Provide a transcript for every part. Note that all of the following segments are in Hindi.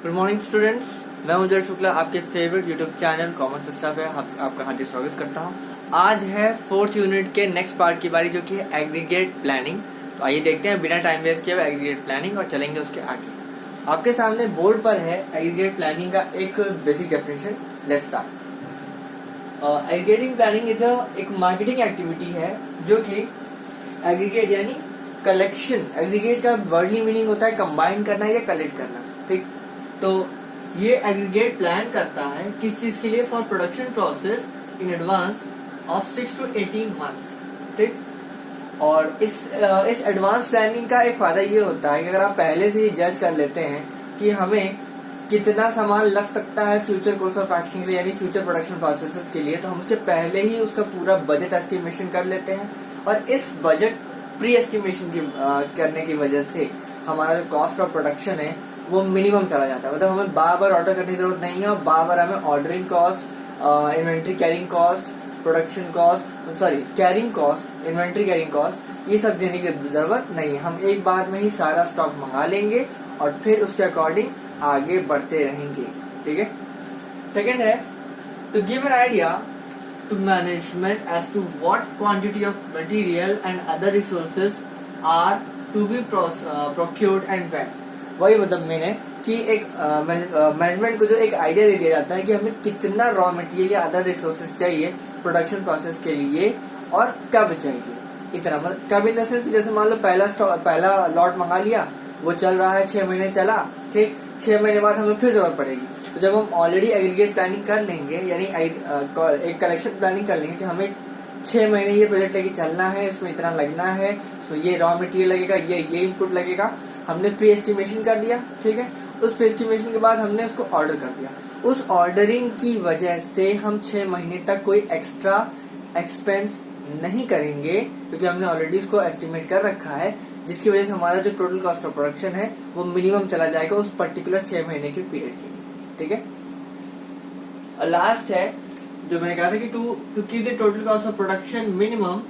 गुड मॉर्निंग स्टूडेंट्स, मैं हूं जय शुक्ला, आपके favourite YouTube channel commerce sister पे आपका हार्दिक स्वागत करता हूं। आज है 4th यूनिट के नेक्स्ट पार्ट की बारी, जो कि है एग्रीगेट प्लानिंग। तो आइए देखते हैं बिना टाइम वेस्ट किए एग्रीगेट प्लानिंग और चलेंगे उसके आगे। आपके सामने बोर्ड पर है एग्रीगेट प्लानिंग का एक basic definition. Let's start. Aggregating planning is एक मार्केटिंग एक्टिविटी है जो कि एग्रीगेट यानी कलेक्शन, एग्रीगेट का वर्डली मीनिंग होता है कंबाइन करना या कलेक्ट करना, ठीक। तो ये एग्रीगेट प्लान करता है किस चीज के लिए? For production process in advance of 6 to 18 months, ठीक। और इस एडवांस प्लानिंग का एक फायदा ये होता है कि अगर आप पहले से ही जज कर लेते हैं कि हमें कितना सामान लग सकता है फ्यूचर कोर्स ऑफ एक्शन के लिए, यानी फ्यूचर प्रोडक्शन प्रोसेसेस के लिए, तो हम उसके पहले ही उसका पूरा बजट एस्टिमेशन कर लेते हैं। और इस बजट प्री एस्टिमेशन करने की वजह से हमारा जो कॉस्ट ऑफ प्रोडक्शन है वो मिनिमम चला जाता है। मतलब हमें बार बार ऑर्डर करने की जरूरत नहीं है और बार बार हमें ordering cost, inventory carrying cost, production cost, carrying cost, inventory carrying cost, ये सब देने की जरूरत नहीं है। हम एक बार में ही सारा स्टॉक मंगा लेंगे और फिर उसके अकॉर्डिंग आगे बढ़ते रहेंगे, ठीक है। सेकेंड है to give an idea to management as to what quantity of material and other resources are to be procured and when। वही मतलब मैंने कि एक मैनेजमेंट को जो एक आइडिया दे दिया जाता है कि हमें कितना रॉ मटेरियल या अदर रिसोर्सेज चाहिए प्रोडक्शन प्रोसेस के लिए और कब चाहिए। इतना मतलब कब इन द सेंस, जैसे मान लो पहला लॉट मंगा लिया, वो चल रहा है 6 महीने चला, ठीक। 6 महीने बाद हमें फिर जरूरत पड़ेगी। तो जब हम ऑलरेडी एग्रीगेट प्लानिंग कर लेंगे, यानी एक कलेक्शन प्लानिंग कर लेंगे कि हमें 6 महीने ये प्रोजेक्ट लेके चलना है, इसमें इतना लगना है, इसमें ये रॉ मटेरियल लगेगा, ये इनपुट लगेगा, हमने प्री एस्टिमेशन कर लिया, ठीक है। उस प्री एस्टिमेशन के बाद हमने उसको ऑर्डर कर दिया। उस ऑर्डरिंग की वजह से हम 6 महीने तक कोई एक्स्ट्रा एक्सपेंस नहीं करेंगे, क्योंकि हमने ऑलरेडी इसको एस्टिमेट कर रखा है, जिसकी वजह से हमारा जो टोटल कॉस्ट ऑफ प्रोडक्शन है वो मिनिमम चला जाएगा उस पर्टिकुलर 6 महीने के पीरियड के लिए, ठीक है। और लास्ट है जो मैंने कहा था कि to keep the total cost of production minimum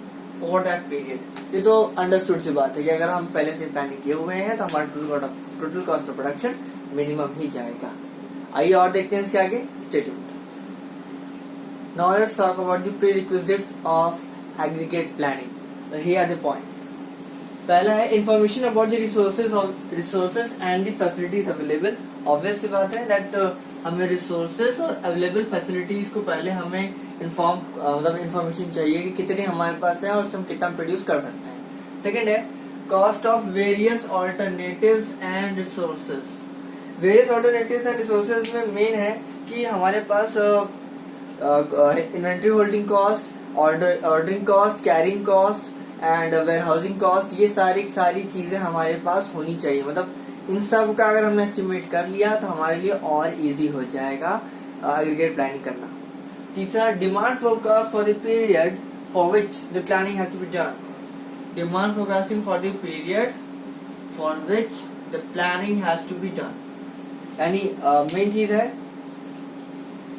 over that period. ये तो अंडरस्टूड सी बात है कि अगर हम पहले से प्लानिंग किए हुए हैं तो हमारा total cost of production minimum ही जाएगा। आइए और देखते हैं इसके आगे। Stay tuned. Now let's talk about the prerequisites of aggregate planning. Here are the points. पहला है information about the resources and the facilities available. Obvious सी बात है दैट हमें रिसोर्सेज और अवेलेबल फैसिलिटीज को पहले हमें इंफॉर्मेशन चाहिए कि कितने हमारे पास है और उससे हम कितना प्रोड्यूस कर सकते हैं। सेकंड है cost of various alternatives and resources. Various alternatives and resources में मेन है कि हमारे पास inventory holding cost, ordering cost, carrying cost and warehousing cost, ये सारी चीजें हमारे पास होनी चाहिए। मतलब इन सब का अगर हमने एस्टिमेट कर लिया तो हमारे लिए और इजी हो जाएगा एग्रीगेट प्लानिंग करना। तीसरा demand forecast for the period for which the planning has to be done. Demand forecasting for the period for which the planning has to be done, यानी मेन चीज है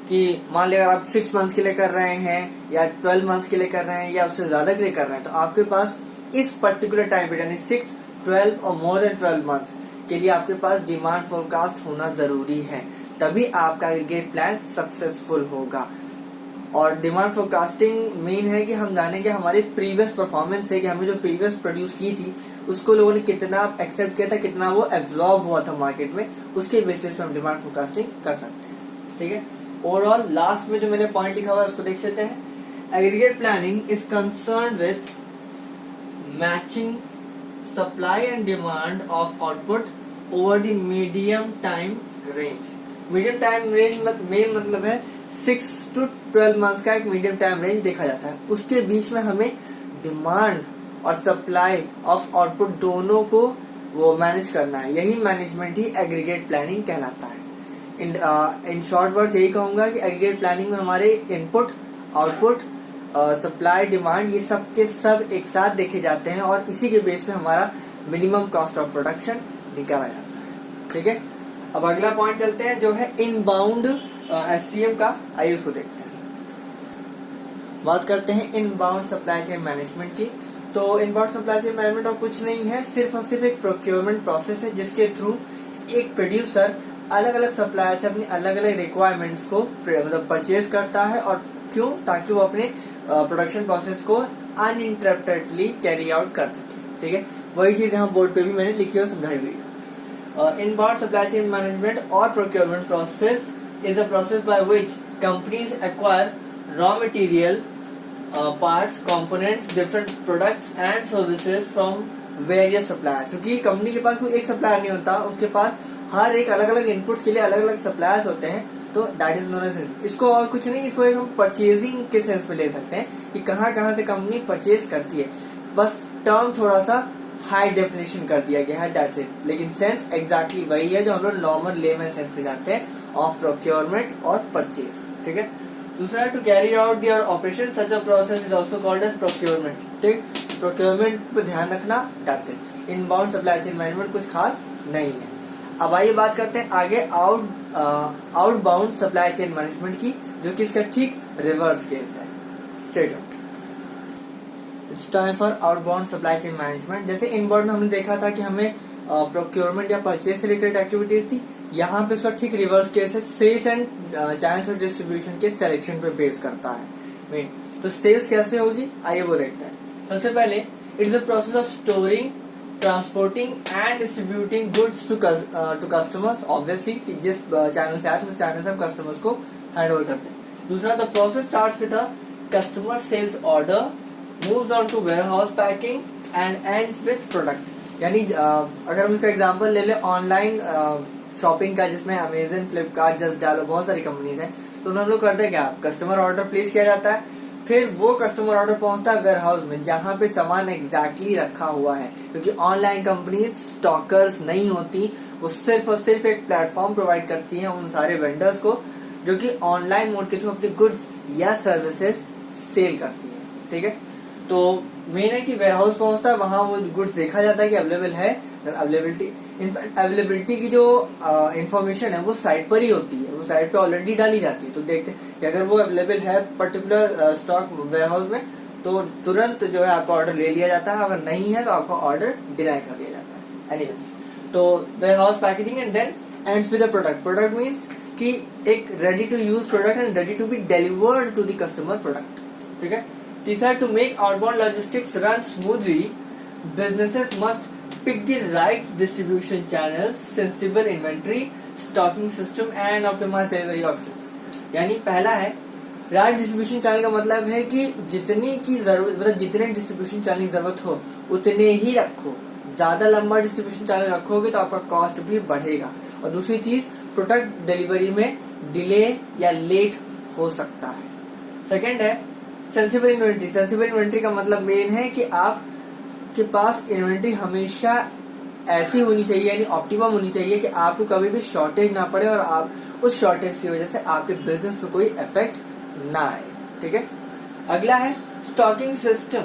कि मान लिया अगर आप 6 मंथ्स के लिए कर रहे हैं या 12 मंथ्स के लिए कर रहे हैं या उससे ज्यादा के लिए कर रहे हैं, तो आपके पास इस पर्टिकुलर टाइम पीरियड यानी 6, 12 और मोर देन 12 मंथ्स के लिए आपके पास डिमांड फोरकास्ट होना जरूरी है, तभी आपका एग्रीगेट प्लान सक्सेसफुल होगा। और डिमांड फोरकास्टिंग मेन है कि हम जानेंगे हमारे प्रीवियस परफॉर्मेंस से कि हमें जो प्रीवियस प्रोड्यूस की थी उसको लोगों ने कितना एक्सेप्ट किया था, कितना वो एब्जॉर्ब हुआ था मार्केट में, उसके बेसिस पे हम डिमांड फोरकास्टिंग कर सकते हैं, ठीक है। ओवरऑल लास्ट में जो मैंने पॉइंट लिखा हुआ है उसको देख लेते हैं। Aggregate planning is concern with matching supply and demand of output over the medium time range. Medium time range main मतलब है 6 to 12 मंथ्स का एक मीडियम टाइम रेंज देखा जाता है। उसके बीच में हमें डिमांड और सप्लाई ऑफ आउटपुट दोनों को वो मैनेज करना है। यही मैनेजमेंट ही एग्रीगेट प्लानिंग कहलाता है। इन शॉर्ट वर्ड्स यही कहूंगा कि एग्रीगेट प्लानिंग में हमारे इनपुट, आउटपुट, सप्लाई, डिमांड ये सब के सब एक साथ देखे जाते हैं और इसी के बेस पे हमारा मिनिमम कॉस्ट ऑफ प्रोडक्शन निकाला जाता है, ठीक है। अब अगला पॉइंट चलते हैं जो है इनबाउंड एससीएम का। आइए उसको देखते हैं। बात करते हैं इनबाउंड सप्लाई चेन मैनेजमेंट की। तो इनबाउंड सप्लाई चेन मैनेजमेंट और कुछ नहीं है, सिर्फ और सिर्फ एक प्रोक्योरमेंट प्रोसेस है जिसके थ्रू एक प्रोड्यूसर अलग अलग सप्लायर से अपनी अलग अलग रिक्वायरमेंट्स को मतलब परचेज करता है। और क्यों? ताकि वो अपने प्रोडक्शन प्रोसेस को अनइंटरप्टेडली कैरी आउट कर सके। ठीक है, वही चीज यहाँ बोर्ड पे भी मैंने लिखी और समझाई हुई है। इनबाउंड सप्लाई चेन मैनेजमेंट और procurement process is a process by which companies acquire raw material, parts, components, different products and services from various suppliers. क्योंकि कंपनी के पास कोई एक सप्लायर नहीं होता, उसके पास हर एक अलग अलग इनपुट्स के लिए अलग अलग सप्लायर्स होते हैं। तो दैट इज नोन एज, इसको और कुछ नहीं, इसको एक हम परचेजिंग के सेंस में ले सकते हैं कि कहाँ से कंपनी परचेज करती है। बस टर्म थोड़ा सा हाई डेफिनेशन कर दिया गया है, दैट्स इट। लेकिन सेंस एग्जैक्टली वही है जो हम लोग नॉर्मल लेमन सेंस में जानते हैं ऑफ प्रोक्योरमेंट और परचेज। ठीक है, दूसरा to carry out their operation such a process is also called as procurement. ठीक, प्रोक्योरमेंट पे ध्यान रखना, that's it. Inbound supply chain management कुछ खास नहीं है। अब आइए बात करते हैं आगे आउटबाउंड सप्लाई चेन मैनेजमेंट की, जो कि इसका ठीक रिवर्स केस है। Stay tuned. It's time for outbound supply chain management. जैसे इनबाउंड में हमने देखा था कि हमें प्रोक्योरमेंट या परचेज से रिलेटेड एक्टिविटीज थी, यहाँ पे इसका ठीक रिवर्स केस है। Sales and channels of distribution के सिलेक्शन पे बेस करता है मेन। तो सेल्स कैसे होगी आइए वो देखते हैं। सबसे पहले it is a process of storing, transporting and distributing goods to customers. Obviously जिस चैनल से आए उस चैनल से हम कस्टमर्स को हैंड ओवर करते हैं। दूसरा, the process starts with a customer sales order, moves on to warehouse packing and ends with product. यानी अगर हम इसका एग्जांपल ले लें ऑनलाइन शॉपिंग का, जिसमें अमेजन, फ्लिपकार्ट, जस्ट डालो, बहुत सारी कंपनीज हैं, तो हम लोग करते हैं क्या, कस्टमर ऑर्डर प्लेस किया जाता है, फिर वो कस्टमर ऑर्डर पहुंचता है वेयरहाउस में जहां पे सामान एग्जैक्टली रखा हुआ है। क्योंकि ऑनलाइन कंपनी स्टॉकर्स नहीं होती, वो सिर्फ और सिर्फ एक प्लेटफॉर्म प्रोवाइड करती है उन सारे वेंडर्स को जो कि ऑनलाइन मोड के थ्रू अपनी गुड्स या सर्विसेज सेल करती है। ठीक है, तो मेन है कि वेयरहाउस पहुंचता है, वहां वो गुड्स देखा जाता है कि अवेलेबल है। अवेलेबिलिटी की जो इंफॉर्मेशन है वो साइट पर ही होती है, वो साइट पे ऑलरेडी डाली जाती है। तो देखते हैं कि अगर वो अवेलेबल है पर्टिकुलर स्टॉक वेयरहाउस में, तो तुरंत जो है आपका ऑर्डर ले लिया जाता है। अगर नहीं है तो आपका ऑर्डर डिनाई कर दिया जाता है। एनीवे, तो warehouse packaging and then ends with the product. Product means कि एक ready to use product and ready to be delivered to the customer product. ठीक है, तीसरा, to make outbound logistics run smoothly, businesses must pick the right distribution channels, sensible inventory, stocking system and optimized delivery options। यानी पहला है राइट डिस्ट्रीब्यूशन चैनल का मतलब है कि जितनी की जरूरत, मतलब जितने डिस्ट्रीब्यूशन चैनल की जरूरत हो उतने ही रखो। ज्यादा लंबा डिस्ट्रीब्यूशन चैनल रखोगे तो आपका कॉस्ट भी बढ़ेगा। और दूसरी चीज, प्रोडक्ट डिलीवरी में डिले या लेट हो सकता है। सेकेंड है सेंसिबल इन्वेंट्री। सेंसिबल इन्वेंट्री का मतलब मेन है कि आप के पास इन्वेंट्री हमेशा ऐसी होनी चाहिए, यानी ऑप्टिमम होनी चाहिए कि आपको कभी भी शॉर्टेज ना पड़े और आप उस शॉर्टेज की वजह से आपके बिजनेस पे कोई इफेक्ट ना आए। ठीक है, अगला है स्टॉकिंग सिस्टम।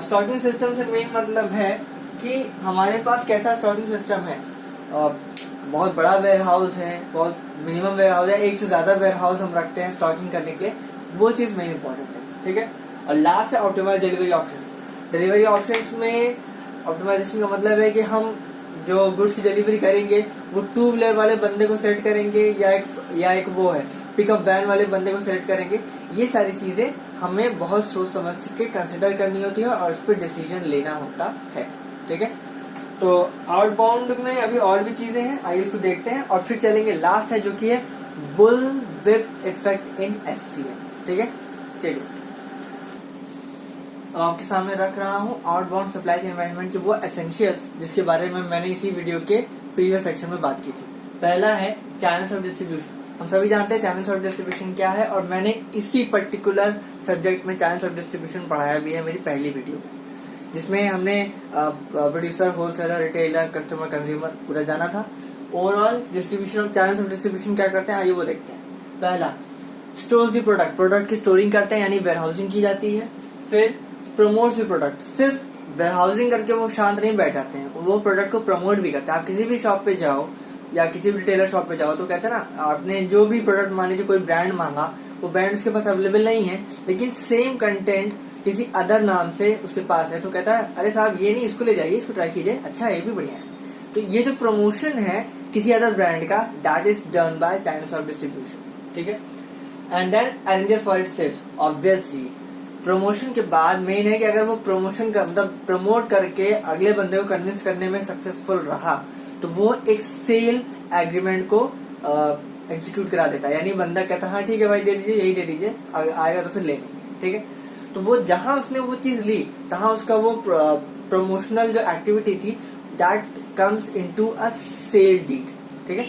स्टॉकिंग सिस्टम से मेन मतलब है कि हमारे पास कैसा स्टॉकिंग सिस्टम है। बहुत बड़ा वेयर हाउस है, बहुत मिनिमम वेयर हाउस है, एक से ज्यादा वेयर हाउस हम रखते हैं स्टॉकिंग करने के लिए, वो चीज मेन इंपॉर्टेंट है। ठीक है, और लास्ट है optimise delivery option. Delivery options में ऑप्टिमाइजेशन का मतलब है कि हम जो गुड्स की डिलीवरी करेंगे वो टू व्हीलर वाले बंदे को सेलेक्ट करेंगे या एक वो है पिकअप वैन वाले बंदे को सेलेक्ट करेंगे। ये सारी चीजें हमें बहुत सोच समझ के कंसिडर करनी होती है और उस पर डिसीजन लेना होता है। ठीक है, तो आउटबाउंड में अभी और भी चीजें हैं, आइए इसको देखते हैं और फिर चलेंगे। लास्ट है जो कि है bull whip effect in SCM। ठीक है, स्टे आपके सामने रख रहा हूँ आउटबाउंड सप्लाई चेन मैनेजमेंट के वो एसेंशियल्स जिसके बारे में मैंने इसी वीडियो के प्रीवियस सेक्शन में बात की थी। पहला है चैनल्स ऑफ डिस्ट्रीब्यूशन। हम सभी जानते हैं चैनल्स ऑफ डिस्ट्रीब्यूशन क्या है, और मैंने इसी पर्टिकुलर सब्जेक्ट में चैनल्स ऑफ डिस्ट्रीब्यूशन पढ़ाया भी है मेरी पहली वीडियो में, जिसमें हमने producer, wholesaler, retailer, customer, consumer पूरा जाना था। Overall distribution of channels of distribution क्या करते हैं आइए वो देखते हैं। पहला, स्टोर्स दी प्रोडक्ट। प्रोडक्ट की स्टोरिंग करते हैं यानी वेयरहाउसिंग की जाती है। फिर प्रमोट दी प्रोडक्ट। सिर्फ वेयरहाउसिंग करके वो शांत नहीं बैठ जाते हैं, वो प्रोडक्ट को प्रमोट भी करते हैं। आप किसी भी शॉप पे जाओ या किसी भी रिटेलर शॉप पे जाओ तो कहते हैं ना, आपने जो भी प्रोडक्ट मान लीजिए कोई ब्रांड मांगा, वो ब्रांड उसके पास अवेलेबल नहीं है लेकिन सेम कंटेंट किसी अदर नाम से उसके पास है, तो कहता है अरे साहब ये नहीं, इसको ले जाइए, इसको ट्राई कीजिए, अच्छा है, ये भी बढ़िया है। तो ये जो प्रमोशन है किसी अदर ब्रांड का, that is done by channels of distribution, ठीक है। And then arranges for it sales, obviously promotion के बाद मेन है कि अगर वो प्रमोशन का मतलब प्रमोट करके अगले बंदे को कन्विंस करने में सक्सेसफुल रहा तो वो एक सेल एग्रीमेंट को एग्जीक्यूट करा देता है। यानी बंदा कहता है हाँ ठीक है भाई दे दीजिए, यही दे दीजिए, आएगा तो फिर ले लेंगे, ठीक है। तो वो जहां उसने वो चीज ली तहां उसका वो प्रमोशनल जो एक्टिविटी थी that comes into a sale deed, ठीक है।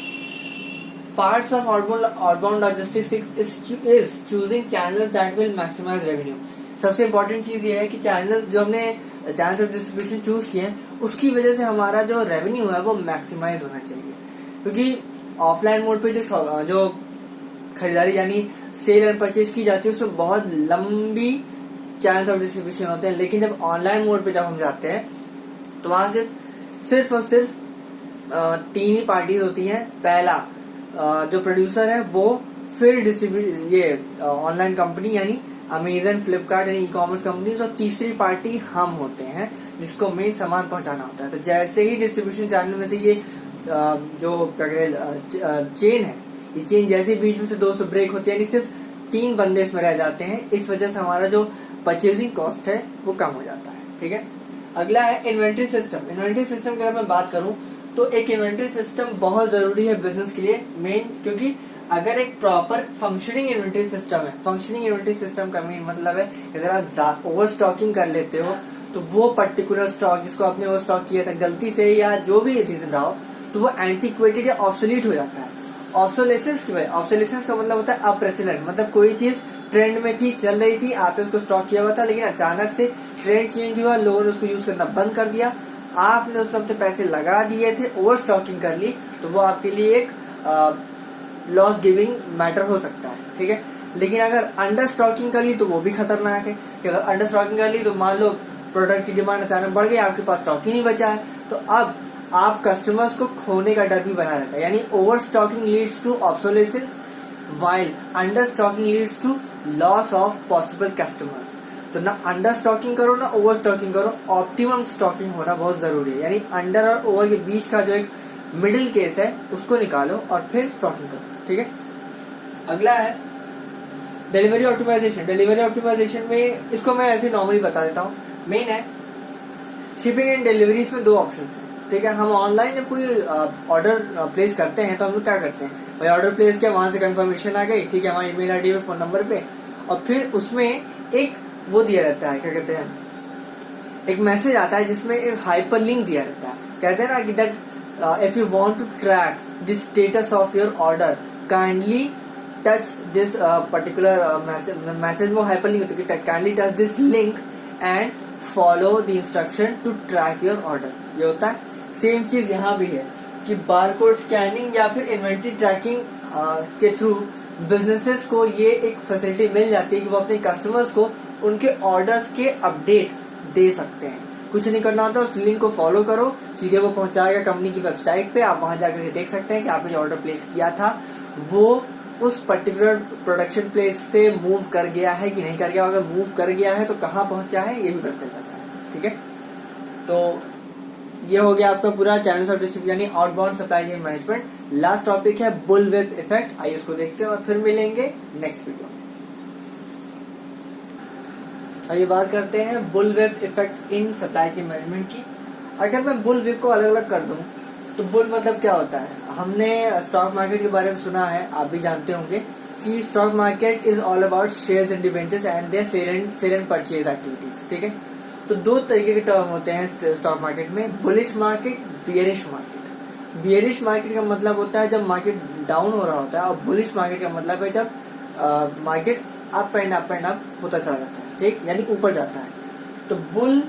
Parts of outbound logistics is choosing channels that will maximise revenue. सबसे इंपॉर्टेंट चीज ये है कि चैनल जो हमने चैनल्स ऑफ डिस्ट्रीब्यूशन चूज किए हैं उसकी वजह से हमारा जो रेवेन्यू है वो मैक्सिमाइज होना चाहिए, क्योंकि ऑफलाइन मोड पे जो खरीदारी यानी सेल एंड परचेज की जाती है उसमें बहुत लंबी चैनल्स ऑफ डिस्ट्रीब्यूशन होते हैं। लेकिन जब ऑनलाइन मोड पे जब हम जाते हैं तो वहां सिर्फ और सिर्फ 3 ही पार्टीज होती हैं। पहला जो प्रोड्यूसर है वो, फिर डिस्ट्रीब्यूट ये ऑनलाइन कंपनी यानी अमेजन, फ्लिपकार्ट यानी ई कॉमर्स कंपनी, और तीसरी पार्टी हम होते हैं जिसको मेन सामान पहुंचाना होता है। तो जैसे ही डिस्ट्रीब्यूशन चैनल में से ये जो क्या कहते चेन है, ये चेन जैसे बीच में से 2 से ब्रेक होती है यानी सिर्फ 3 बंदे इसमें रह जाते हैं, इस वजह से हमारा जो परचेजिंग कॉस्ट है वो कम हो जाता है, ठीक है। अगला है इन्वेंट्री सिस्टम। इन्वेंट्री सिस्टम की अगर मैं बात करूं तो एक इन्वेंट्री सिस्टम बहुत जरूरी है बिजनेस के लिए मेन, क्योंकि अगर एक प्रॉपर फंक्शनिंग इन्वेंट्री सिस्टम है, फंक्शनिंग इन्वेंट्री सिस्टम का मेन मतलब है अगर आप ओवर स्टॉकिंग कर लेते हो तो वो पर्टिकुलर स्टॉक जिसको आपने ओवर स्टॉक किया था गलती से या जो भी रीजन रहा हो तो वो एंटीक्वेटेड या ऑब्सोलीट हो जाता है। ऑब्सोलेसेंस की वजह, ऑब्सोलेसेंस का मतलब होता है अप्रचलन, मतलब कोई चीज ट्रेंड में थी, चल रही थी, आपने उसको स्टॉक किया हुआ था, लेकिन अचानक से ट्रेंड चेंज हुआ, लोगों ने उसको यूज करना बंद कर दिया, आपने उसमें अपने पैसे लगा दिए थे, ओवर स्टॉकिंग कर ली, तो वो आपके लिए एक लॉस गिविंग मैटर हो सकता है, ठीक है। लेकिन अगर अंडर स्टॉकिंग कर ली तो वो भी खतरनाक है कि अगर अंडर स्टॉकिंग कर ली तो मान लो प्रोडक्ट की डिमांड अचानक बढ़ गई, आपके पास स्टॉक ही नहीं बचा है, तो अब आप कस्टमर्स को खोने का डर भी बना रहता है। यानी over stocking leads to obsolescence while under stocking leads to loss of possible customers. तो ना अंडर स्टॉकिंग करो ना ओवर स्टॉकिंग करो, ऑप्टिमम स्टॉकिंग होना बहुत जरूरी है। यानी अंडर और ओवर के बीच का जो एक मिडिल केस है उसको निकालो और फिर स्टॉकिंग करो, ठीक है। अगला है डिलीवरी ऑप्टिमाइजेशन। डिलीवरी ऑप्टिमाइजेशन में इसको मैं ऐसे नॉर्मली बता देता हूँ। मेन है शिपिंग एंड डिलीवरीज में 2 ऑप्शन है, ठीक है। हम ऑनलाइन जब कोई ऑर्डर प्लेस करते हैं तो हम लोग क्या करते हैं, भाई ऑर्डर प्लेस किया, वहां से कंफर्मेशन आ गई, ठीक है, हमारे ईमेल आईडी पे, फोन नंबर पे, और फिर उसमें एक वो दिया रहता है, क्या कहते हैं, एक मैसेज आता है जिसमें एक हाइपर लिंक दिया रहता है। कहते हैं ना कि that if you want to track the status of your order kindly touch this particular message में हाइपर लिंक होती है, kindly touch this link and follow the instruction to track your order, ये होता है। सेम चीज यहाँ भी है कि बारकोड स्कैनिंग या फिर इन्वेंट्री ट्रैकिंग के थ्रू बिजनेसेस को ये एक फैसिलिटी मिल जाती है कि वो अपने कस्टमर्स को उनके ऑर्डर्स के अपडेट दे सकते हैं। कुछ नहीं करना होता, उस लिंक को फॉलो करो, सीधे वो पहुंचाएगा कंपनी की वेबसाइट पे, आप वहां जाकर देख सकते हैं कि आपने जो ऑर्डर प्लेस किया था वो उस पर्टिकुलर प्रोडक्शन प्लेस से मूव कर गया है कि नहीं कर गया, अगर मूव कर गया है तो कहाँ पहुंचा है ये भी पता चलता है, ठीक है। तो ये हो गया आपका पूरा चैनल्स ऑफ डिस्ट्रीब्यूशन यानी outbound supply chain management. Last topic है बुल वेब इफेक्ट, आइए इसको देखते हैं और फिर मिलेंगे नेक्स्ट वीडियो में। आइए बात करते हैं bull web effect in supply chain management की। अगर मैं बुल वेब को अलग अलग कर दूं तो बुल मतलब क्या होता है, हमने स्टॉक मार्केट के बारे में सुना है, आप भी जानते होंगे कि stock market is all about shares and debentures and their sale and purchase activities, ठीक है। तो 2 तरीके के टर्म होते हैं स्टॉक मार्केट में, bullish market, bearish market. Bearish market का मतलब होता है जब मार्केट डाउन हो रहा होता है, और बुलिश मार्केट का मतलब है जब मार्केट अप एंड अप होता चला जाता है, ठीक, यानी ऊपर जाता है। तो बुल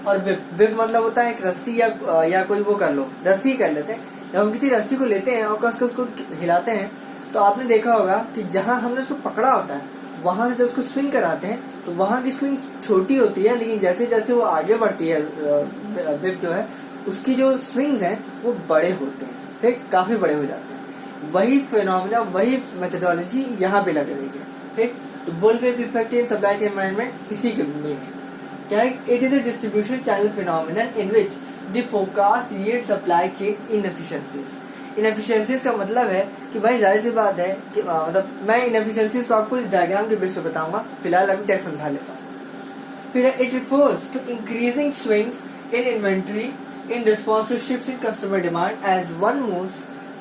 और विप मतलब होता है एक रस्सी या कोई वो कर लो, रस्सी कर लेते हैं। जब हम किसी रस्सी को लेते हैं और कस के उसको हिलाते हैं तो आपने देखा होगा कि जहां हमने उसको पकड़ा होता है वहां से जब उसको स्विंग कराते हैं तो वहां की स्विंग छोटी होती है, लेकिन जैसे जैसे वो आगे बढ़ती है विप जो है उसकी जो स्विंग्स हैं वो बड़े होते हैं, ठीक, काफी बड़े हो जाते हैं। वही फिनोमिना, वही मेथोडोलॉजी यहाँ पे लग रही है, ठीक। तो bull web effect in supply chain management इसी के में है। क्या है, it is a distribution channel phenomenon in which the forecast yield supply chain inefficiencies. Inefficiencies का मतलब है कि भाई जाहिर सी बात है कि मतलब मैं इनएफिशिएंसीज को आपको इस डायग्राम के बेस पे बताऊंगा, फिलहाल अभी टेक्स्ट समझा लेता हूँ। फिर it refers to increasing swings in inventory in response to shifts in customer demand as one moves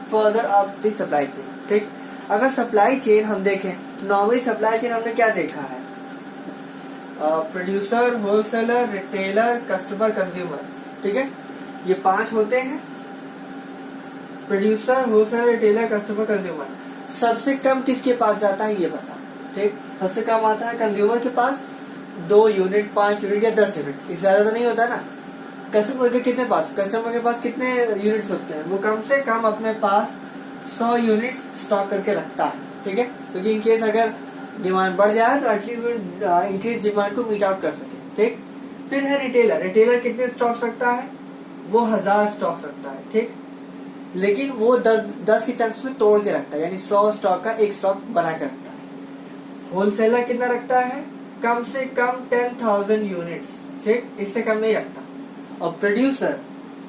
further up the supply chain। ठीक, अगर सप्लाई चेन हम देखें तो नॉर्मली सप्लाई चेन हमने क्या देखा है, producer, wholesaler, retailer, customer, consumer. ठीक है, ये 5 होते हैं, producer, wholesaler, retailer, customer, consumer. सबसे कम किसके पास जाता है ये बता। ठीक, सबसे कम आता है कंज्यूमर के पास, 2 यूनिट, 5 यूनिट या 10 यूनिट, इससे ज्यादा तो नहीं होता ना। कस्टमर के कितने पास, कस्टमर के पास कितने यूनिट्स होते हैं, वो कम से कम अपने पास 100 यूनिट्स स्टॉक करके रखता है। ठीक है, क्योंकि इन केस अगर डिमांड बढ़ जाए तो एटलीस्ट वो इंक्रीज डिमांड को मीट आउट कर सके। ठीक, फिर है रिटेलर। रिटेलर कितने स्टॉक रखता है, वो 1000 स्टॉक रखता है। ठीक, लेकिन वो 10 के चंक्स में तोड़ के रखता है, यानी 100 स्टॉक का एक स्टॉक बना के रखता है। होलसेलर कितना रखता है, कम से कम 10,000 यूनिट्स। ठीक, इससे कम नहीं रखता। और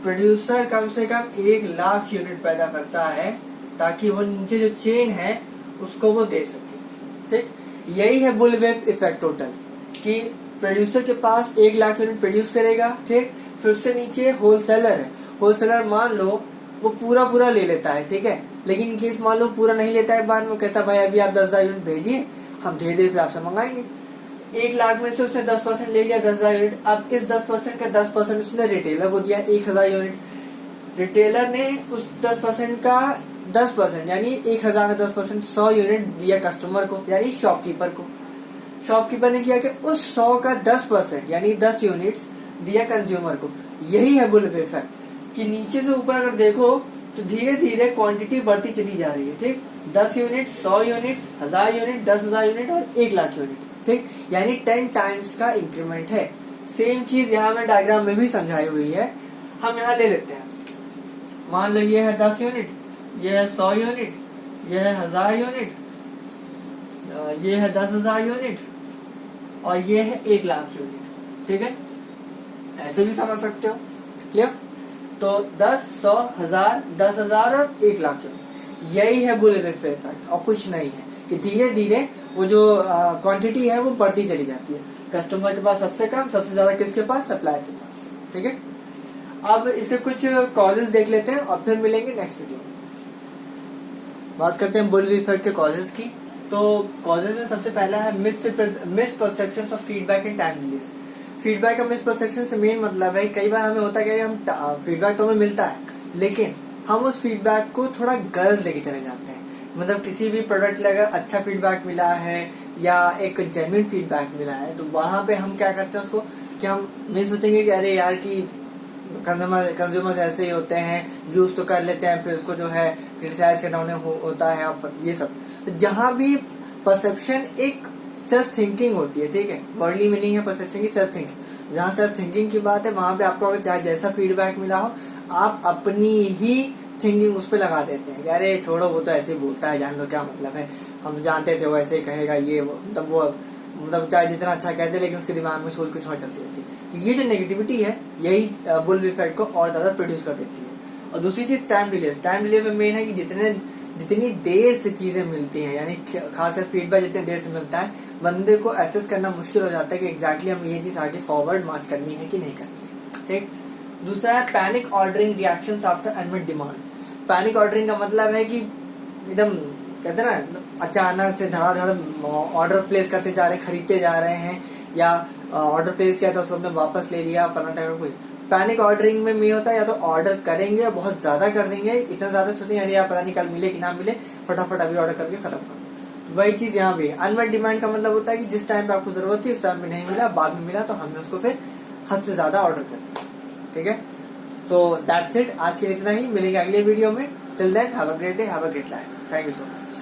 प्रोड्यूसर कम से कम 1,00,000 यूनिट पैदा करता है ताकि वो नीचे जो चेन है उसको वो दे सके। ठीक, यही है बुलवेप इफेक्ट टोटल, कि प्रोड्यूसर के पास 1,00,000 यूनिट प्रोड्यूस करेगा। ठीक, फिर उससे नीचे होलसेलर है। होलसेलर मान लो वो पूरा ले लेता है। ठीक है, लेकिन इन केस मान लो पूरा नहीं लेता है, बाद में कहता है भाई अभी आप 10,000 यूनिट भेजिए, हम धीरे फिर आपसे मंगाएंगे। 1,00,000 में से उसने 10% ले लिया, 10,000 यूनिट। अब इस 10% का 10% उसने रिटेलर को दिया, 1,000 यूनिट। रिटेलर ने उस 10% का 10% यानी 1,000 का 10% 100 यूनिट दिया कस्टमर को, यानी शॉपकीपर को। शॉपकीपर ने किया कि उस 100 का 10% यानी 10 यूनिट्स दिया कंज्यूमर को। यही है बुल इफेक्ट, कि नीचे से ऊपर अगर देखो तो धीरे धीरे क्वांटिटी बढ़ती चली जा रही है। ठीक, 10 यूनिट, 100 यूनिट, 1000 यूनिट, 10,000 यूनिट और 1,00,000 यूनिट। ठीक, यानी 10 टाइम्स का इंक्रीमेंट है। सेम चीज यहाँ में डायग्राम में भी समझाई हुई है। हम यहाँ ले लेते हैं, मान लो ये है 10 यूनिट, ये है 100 यूनिट, ये है 1000 यूनिट, ये है 10,000 यूनिट और ये है 1,00,000 यूनिट। ठीक है, ऐसे भी समझ सकते हो। क्लियर? तो 10, 100, 1000, 10,000 और 1,00,000 यूनिट, यही है बुल इफेक्ट और कुछ नहीं है। कि धीरे धीरे वो जो क्वांटिटी है वो बढ़ती चली जाती है। कस्टमर के पास सबसे कम, सबसे ज्यादा किसके पास, सप्लायर के पास। ठीक है, अब इसके कुछ कॉजेज देख लेते हैं और फिर मिलेंगे नेक्स्ट वीडियो में। बात करते हैं बुल इफेक्ट के कॉजेज की। तो कॉजेज में सबसे पहला है miss perception of feedback and time delays. Feedback का मिस परसेप्शन से मेन मतलब है कई बार हमें होता है कि हम फीडबैक तो हमें मिलता है, लेकिन हम उस फीडबैक को थोड़ा गलत लेके चले जाते हैं। मतलब किसी भी प्रोडक्ट में अगर अच्छा फीडबैक मिला है या एक जेन्युइन फीडबैक मिला है तो वहां पे हम क्या करते हैं उसको, कि हम नहीं सोचेंगे कि अरे यार की कंज्यूमर्स ऐसे ही होते हैं, यूज तो कर लेते हैं, फिर उसको जो है क्रिटिसाइज करना उन्हें होता है। ये सब जहां भी परसेप्शन एक सेल्फ थिंकिंग होती है। ठीक है, वर्डली मीनिंग है परसेप्शन की सेल्फ थिंकिंग। जहाँ सेल्फ थिंकिंग की बात है वहां पे आपको अगर चाहे जैसा फीडबैक मिला हो आप अपनी ही थिंकिंग उस पर लगा देते हैं। यार छोड़ो वो तो ऐसे ही बोलता है, जान लो क्या मतलब है, हम तो जानते थे वो ऐसे ही कहेगा, ये मतलब चाहे जितना अच्छा कहते लेकिन उसके दिमाग में सोच कुछ और चलती रहती है। तो ये जो नेगेटिविटी है यही बुल इफेक्ट को और ज्यादा प्रोड्यूस कर देती है। और दूसरी चीज टाइम डिलेस। टाइम डिले में मेन है कि जितनी देर से चीजें मिलती हैं, यानी खासकर फीडबैक जितनी देर से मिलता है, बंदे को एसेस करना मुश्किल हो जाता है कि एग्जैक्टली हम ये चीज आगे फॉरवर्ड मार्च करनी है कि नहीं करनी। ठीक, दूसरा है panic ordering reactions after unmet demand. Panic ordering का मतलब है कि एकदम कहते हैं ना अचानक से धड़ाधड़ ऑर्डर प्लेस करते जा रहे हैं, खरीदते जा रहे हैं, या ऑर्डर प्लेस किया तो उसको हमने वापस ले लिया फला टाइम कुछ। पैनिक ऑर्डरिंग में ये होता है या तो ऑर्डर करेंगे बहुत ज्यादा कर देंगे, इतना ज्यादा सोचेंगे अरे यार पता नहीं कल मिले कि ना मिले, फटाफट अभी ऑर्डर करके खत्म कर। तो वही चीज यहाँ भी अनमेट डिमांड का मतलब होता है कि जिस टाइम पे आपको जरूरत थी उस टाइम पे नहीं मिला, बाद में मिला तो हमने उसको फिर हद से ज्यादा ऑर्डर कर दिया। ठीक है, तो दैट्स इट, आज के लिए इतना ही। मिलेंगे अगले वीडियो में। Till then have a great day, have a great life. Thank you so much.